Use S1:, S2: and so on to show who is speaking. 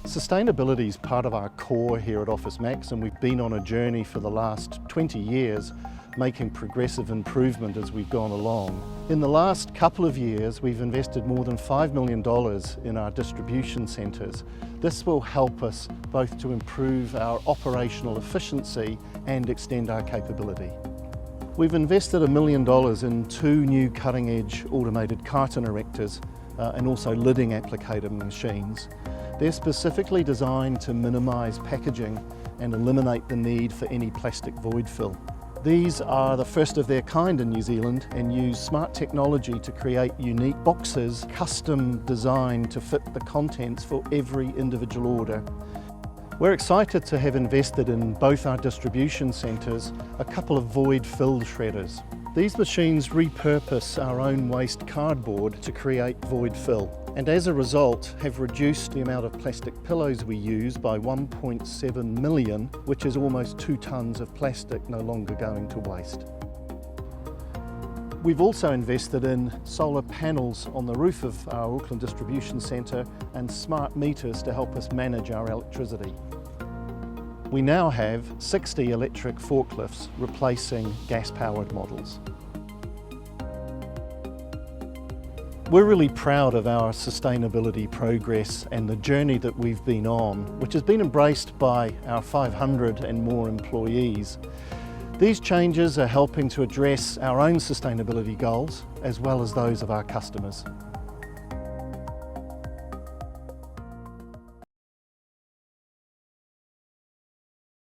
S1: Sustainability is part of our core here at OfficeMax, and we've been on a journey for the last 20 years making progressive improvement as we've gone along. In the last couple of years we've invested more than $5 million in our distribution centres. This will help us both to improve our operational efficiency and extend our capability. We've invested $1 million in 2 new cutting-edge automated carton erectors and also lidding applicator machines. They're specifically designed to minimise packaging and eliminate the need for any plastic void fill. These are the first of their kind in New Zealand and use smart technology to create unique boxes, custom designed to fit the contents for every individual order. We're excited to have invested in both our distribution centres a couple of void fill shredders. These machines repurpose our own waste cardboard to create void fill, and as a result have reduced the amount of plastic pillows we use by 1.7 million, which is almost 2 tonnes of plastic no longer going to waste. We've also invested in solar panels on the roof of our Auckland distribution centre and smart meters to help us manage our electricity. We now have 60 electric forklifts replacing gas-powered models. We're really proud of our sustainability progress and the journey that we've been on, which has been embraced by our 500 and more employees. These changes are helping to address our own sustainability goals as well as those of our customers.